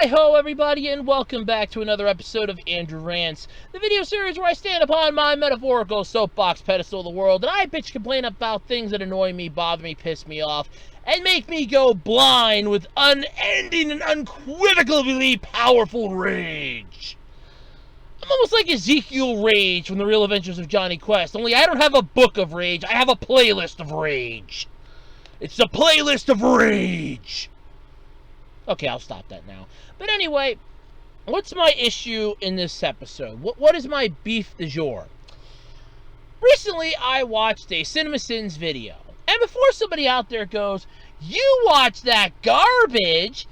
Hi-ho, everybody, and welcome back to another episode of Andrew Rants, the video series where I stand upon my metaphorical soapbox pedestal of the world, and I bitch complain about things that annoy me, bother me, piss me off, and make me go blind with unending and unequivocally powerful rage. I'm almost like Ezekiel Rage from The Real Adventures of Johnny Quest, only I don't have a book of rage, I have a playlist of rage. It's the playlist of rage. Okay, I'll stop that now. But anyway, what's my issue in this episode? What is my beef du jour? Recently, I watched a CinemaSins video. And before somebody out there goes, "You watch that garbage,"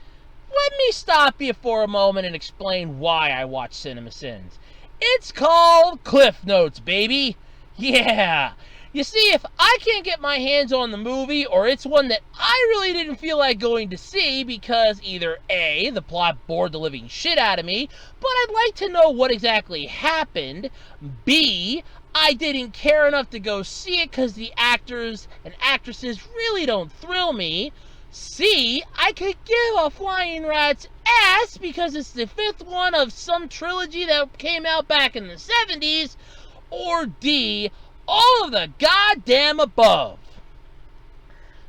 let me stop you for a moment and explain why I watch CinemaSins. It's called Cliff Notes, baby. Yeah. You see, if I can't get my hands on the movie, or it's one that I really didn't feel like going to see because either A, the plot bored the living shit out of me, but I'd like to know what exactly happened, B, I didn't care enough to go see it because the actors and actresses really don't thrill me, C, I could give a flying rat's ass because it's the fifth one of some trilogy that came out back in the 70s, or D, all of the goddamn above.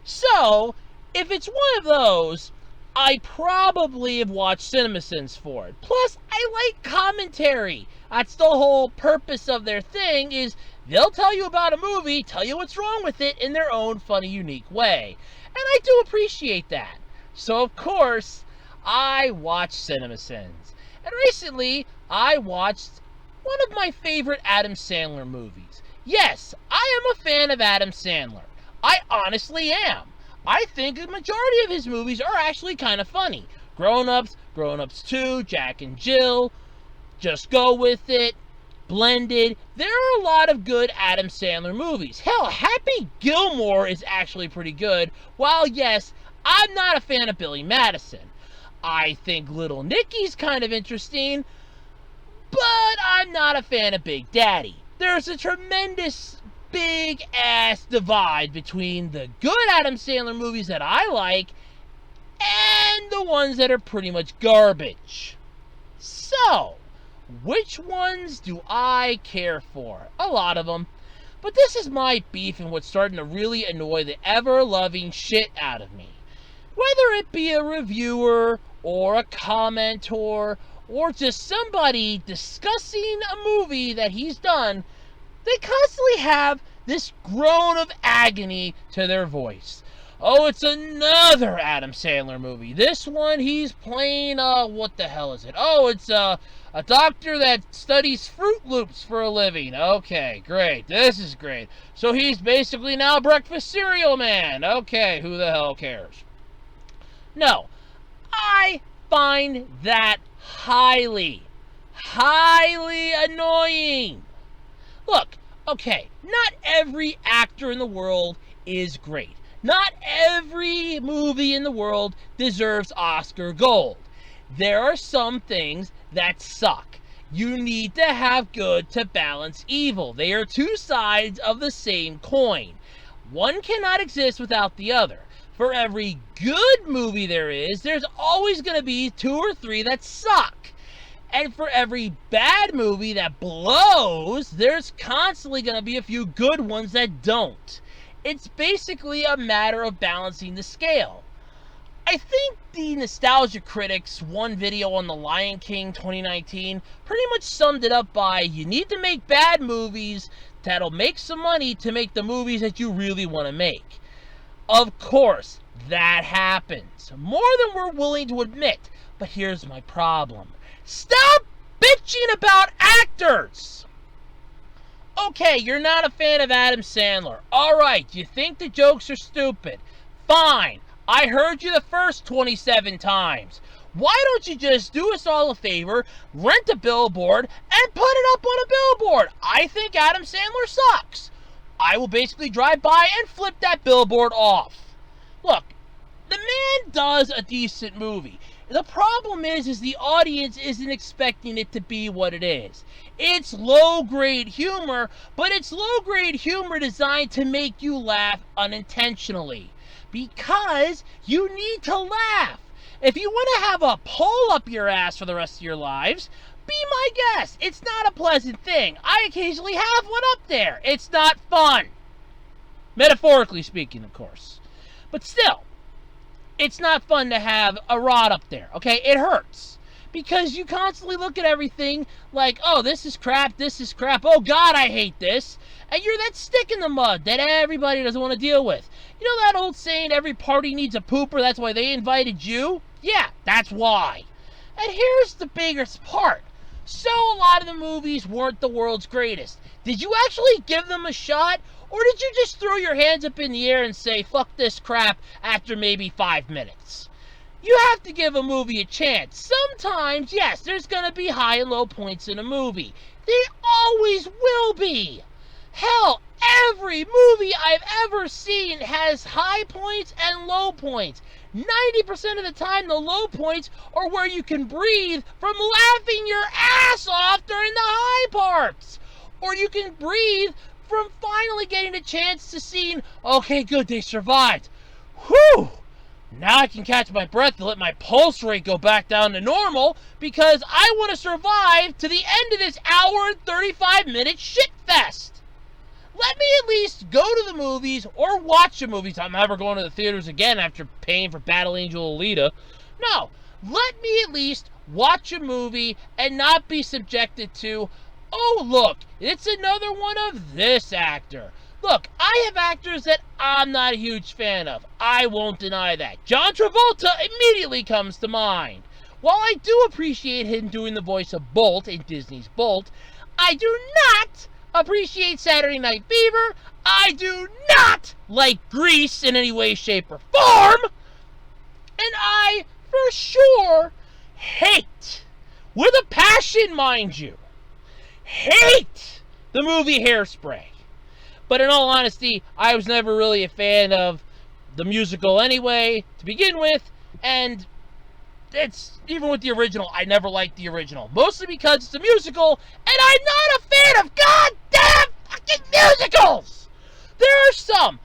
So, if it's one of those, I probably have watched CinemaSins for it. Plus, I like commentary. That's the whole purpose of their thing, is they'll tell you about a movie, tell you what's wrong with it in their own funny, unique way. And I do appreciate that. So, of course, I watch CinemaSins. And recently, I watched one of my favorite Adam Sandler movies. Yes, I am a fan of Adam Sandler. I honestly am. I think the majority of his movies are actually kind of funny. Grown Ups, Grown Ups 2, Jack and Jill, Just Go With It, Blended. There are a lot of good Adam Sandler movies. Hell, Happy Gilmore is actually pretty good. While yes, I'm not a fan of Billy Madison. I think Little Nicky's kind of interesting, but I'm not a fan of Big Daddy. There's a tremendous big-ass divide between the good Adam Sandler movies that I like and the ones that are pretty much garbage. So, which ones do I care for? A lot of them. But this is my beef and what's starting to really annoy the ever-loving shit out of me. Whether it be a reviewer or a commenter or just somebody discussing a movie that he's done, they constantly have this groan of agony to their voice. Oh, it's another Adam Sandler movie. This one, he's playing, what the hell is it? Oh, it's a doctor that studies Fruit Loops for a living. Okay, great. This is great. So he's basically now a breakfast cereal man. Okay, who the hell cares? No, I find that highly annoying. Look, okay, not every actor in the world is great. Not every movie in the world deserves Oscar gold. There are some things that suck. You need to have good to balance evil. They are two sides of the same coin. One cannot exist without the other. For every good movie there is, there's always going to be 2 or 3 that suck. And for every bad movie that blows, there's constantly going to be a few good ones that don't. It's basically a matter of balancing the scale. I think the Nostalgia Critics one video on The Lion King 2019 pretty much summed it up by, you need to make bad movies that'll make some money to make the movies that you really want to make. Of course, that happens. More than we're willing to admit. But here's my problem. Stop bitching about actors! Okay, you're not a fan of Adam Sandler. Alright, you think the jokes are stupid. Fine. I heard you the first 27 times. Why don't you just do us all a favor, rent a billboard, and put it up on a billboard? I think Adam Sandler sucks. I will basically drive by and flip that billboard off. Look, the man does a decent movie. The problem is the audience isn't expecting it to be what it is. It's low-grade humor, but it's low-grade humor designed to make you laugh unintentionally. Because you need to laugh. If you want to have a pole up your ass for the rest of your lives, be my guest. It's not a pleasant thing. I occasionally have one up there. It's not fun. Metaphorically speaking, of course. But still, it's not fun to have a rod up there, okay? It hurts. Because you constantly look at everything like, oh, this is crap, oh, God, I hate this. And you're that stick in the mud that everybody doesn't want to deal with. You know that old saying, every party needs a pooper, that's why they invited you? Yeah, that's why. And here's the biggest part. So a lot of the movies weren't the world's greatest. Did you actually give them a shot? Or did you just throw your hands up in the air and say, fuck this crap, after maybe 5 minutes? You have to give a movie a chance. Sometimes, yes, there's going to be high and low points in a movie. They always will be. Hell, every movie I've ever seen has high points and low points. 90% of the time, the low points are where you can breathe from laughing your ass off during the high parts. Or you can breathe from finally getting a chance to see, okay, good, they survived. Whew! Now I can catch my breath and let my pulse rate go back down to normal because I want to survive to the end of this hour and 35-minute shit fest. Let me at least go to the movies or watch the movies. I'm never going to the theaters again after paying for Battle Angel Alita. No, let me at least watch a movie and not be subjected to, oh, look, it's another one of this actor. Look, I have actors that I'm not a huge fan of. I won't deny that. John Travolta immediately comes to mind. While I do appreciate him doing the voice of Bolt in Disney's Bolt, I do not appreciate Saturday Night Fever. I do not like Grease in any way, shape, or form. And I, for sure, hate, with a passion, mind you, hate the movie Hairspray. But in all honesty, I was never really a fan of the musical anyway, to begin with, and it's, even with the original, I never liked the original. Mostly because it's a musical, and I'm not a fan of goddamn fucking musicals! There are some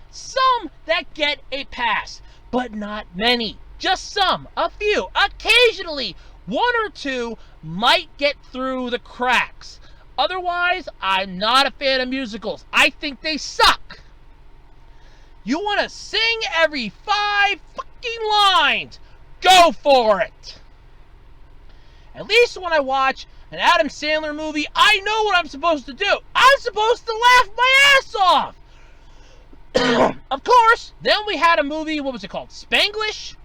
that get a pass, but not many. Just some, a few. Occasionally, one or two might get through the cracks. Otherwise, I'm not a fan of musicals. I think they suck. You want to sing every 5 fucking lines? Go for it. At least when I watch an Adam Sandler movie, I know what I'm supposed to do. I'm supposed to laugh my ass off. Of course, then we had a movie, what was it called? Spanglish?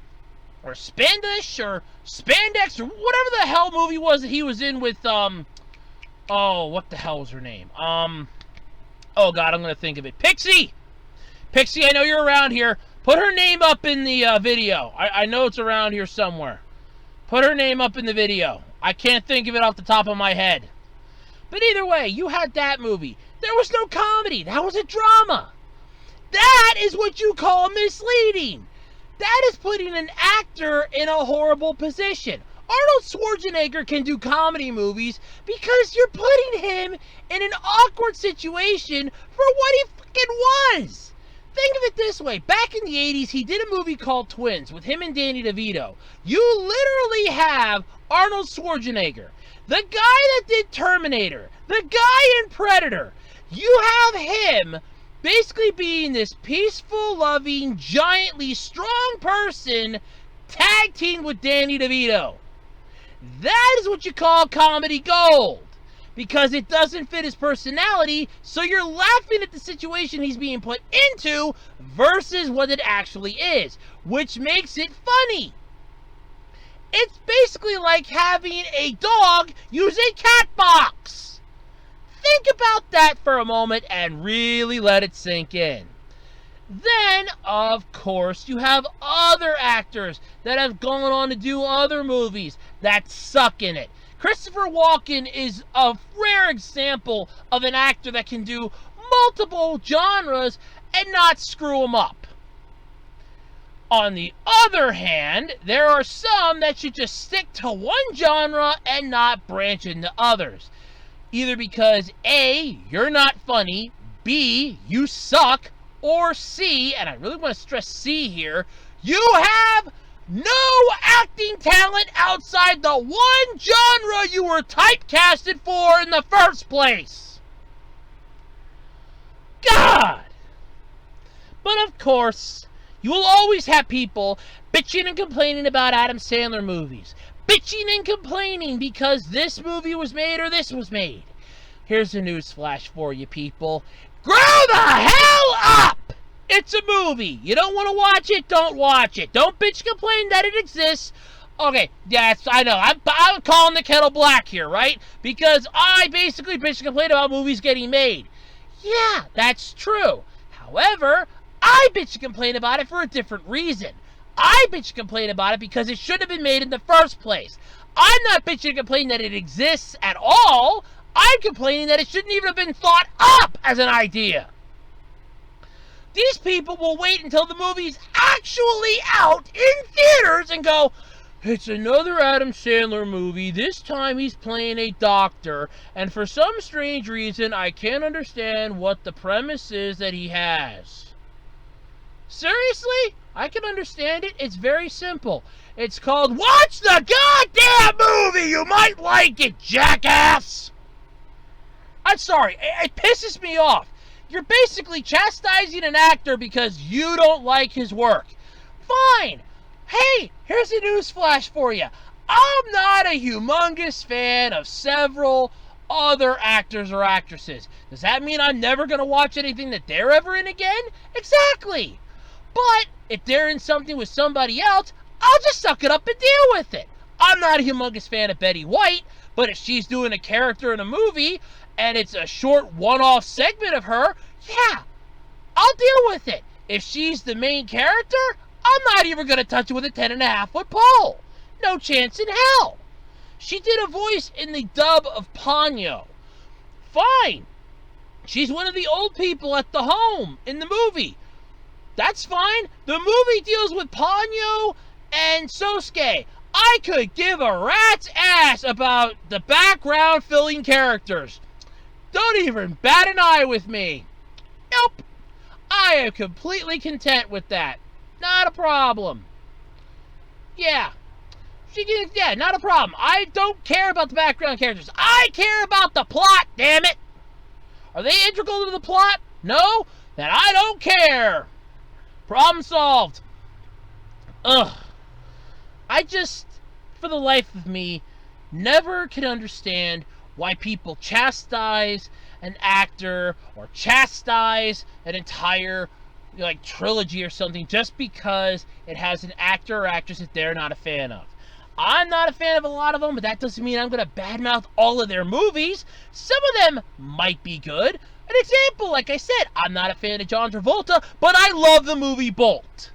Or Spandish? Or Spandex? Or whatever the hell movie was that he was in with, oh, what the hell was her name? Oh God, I'm going to think of it. Pixie! Pixie, I know you're around here. Put her name up in the video. I know it's around here somewhere. Put her name up in the video. I can't think of it off the top of my head. But either way, you had that movie. There was no comedy. That was a drama. That is what you call misleading. That is putting an actor in a horrible position. Arnold Schwarzenegger can do comedy movies because you're putting him in an awkward situation for what he fucking was. Think of it this way. Back in the 80s, he did a movie called Twins with him and Danny DeVito. You literally have Arnold Schwarzenegger, the guy that did Terminator, the guy in Predator. You have him basically being this peaceful, loving, giantly strong person tag teamed with Danny DeVito. That is what you call comedy gold. Because it doesn't fit his personality, so you're laughing at the situation he's being put into versus what it actually is, which makes it funny. It's basically like having a dog use a cat box. Think about that for a moment and really let it sink in. Then, of course, you have other actors that have gone on to do other movies that suck in it. Christopher Walken is a rare example of an actor that can do multiple genres and not screw them up. On the other hand, there are some that should just stick to one genre and not branch into others. Either because A, you're not funny, B, you suck, or C, and I really want to stress C here, you have no acting talent outside the one genre you were typecasted for in the first place. God! But of course, you will always have people bitching and complaining about Adam Sandler movies. Bitching and complaining because this movie was made or this was made. Here's a news flash for you people. Grow the hell up! It's a movie. You don't want to watch it, don't watch it. Don't bitch and complain that it exists. Okay, yes, I know. I'm calling the kettle black here, right? Because I basically bitch and complain about movies getting made. Yeah, that's true. However, I bitch and complain about it for a different reason. I bitch and complain about it because it should have been made in the first place. I'm not bitching and complaining that it exists at all. I'm complaining that it shouldn't even have been thought up as an idea. These people will wait until the movie's actually out in theaters and go, it's another Adam Sandler movie. This time he's playing a doctor, and for some strange reason, I can't understand what the premise is that he has. Seriously? I can understand it. It's very simple. It's called Watch the Goddamn Movie! You might like it, jackass! I'm sorry. It pisses me off. You're basically chastising an actor because you don't like his work. Fine. Hey, here's a news flash for you. I'm not a humongous fan of several other actors or actresses. Does that mean I'm never going to watch anything that they're ever in again? Exactly. But if they're in something with somebody else, I'll just suck it up and deal with it. I'm not a humongous fan of Betty White, but if she's doing a character in a movie and it's a short one-off segment of her, yeah, I'll deal with it. If she's the main character, I'm not even going to touch it with a 10.5-foot pole. No chance in hell. She did a voice in the dub of Ponyo. Fine. She's one of the old people at the home in the movie. That's fine. The movie deals with Ponyo and Sosuke. I could give a rat's ass about the background filling characters. Don't even bat an eye with me. Nope. I am completely content with that. Not a problem. Yeah. Yeah, not a problem. I don't care about the background characters. I care about the plot, damn it. Are they integral to the plot? No? Then I don't care. Problem solved. Ugh. I just, for the life of me, never can understand why people chastise an actor or chastise an entire trilogy or something just because it has an actor or actress that they're not a fan of. I'm not a fan of a lot of them, but that doesn't mean I'm going to badmouth all of their movies. Some of them might be good. An example, like I said, I'm not a fan of John Travolta, but I love the movie Bolt.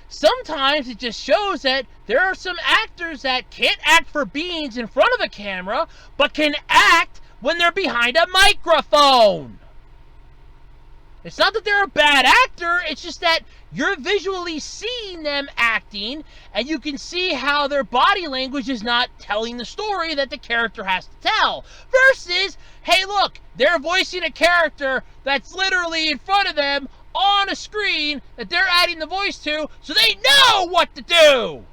Sometimes it just shows that there are some actors that can't act for beans in front of a camera, but can act when they're behind a microphone. It's not that they're a bad actor, it's just that you're visually seeing them acting, and you can see how their body language is not telling the story that the character has to tell. Versus, hey look, they're voicing a character that's literally in front of them on a screen that they're adding the voice to, so they know what to do.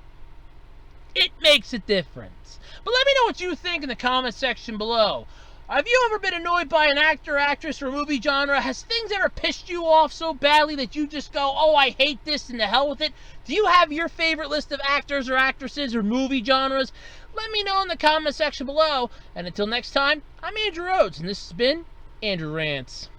It makes a difference. But let me know what you think in the comment section below. Have you ever been annoyed by an actor, actress, or movie genre? Has things ever pissed you off so badly that you just go, oh, I hate this and the hell with it? Do you have your favorite list of actors or actresses or movie genres? Let me know in the comment section below. And until next time, I'm Andrew Rhodes, and this has been Andrew Rants.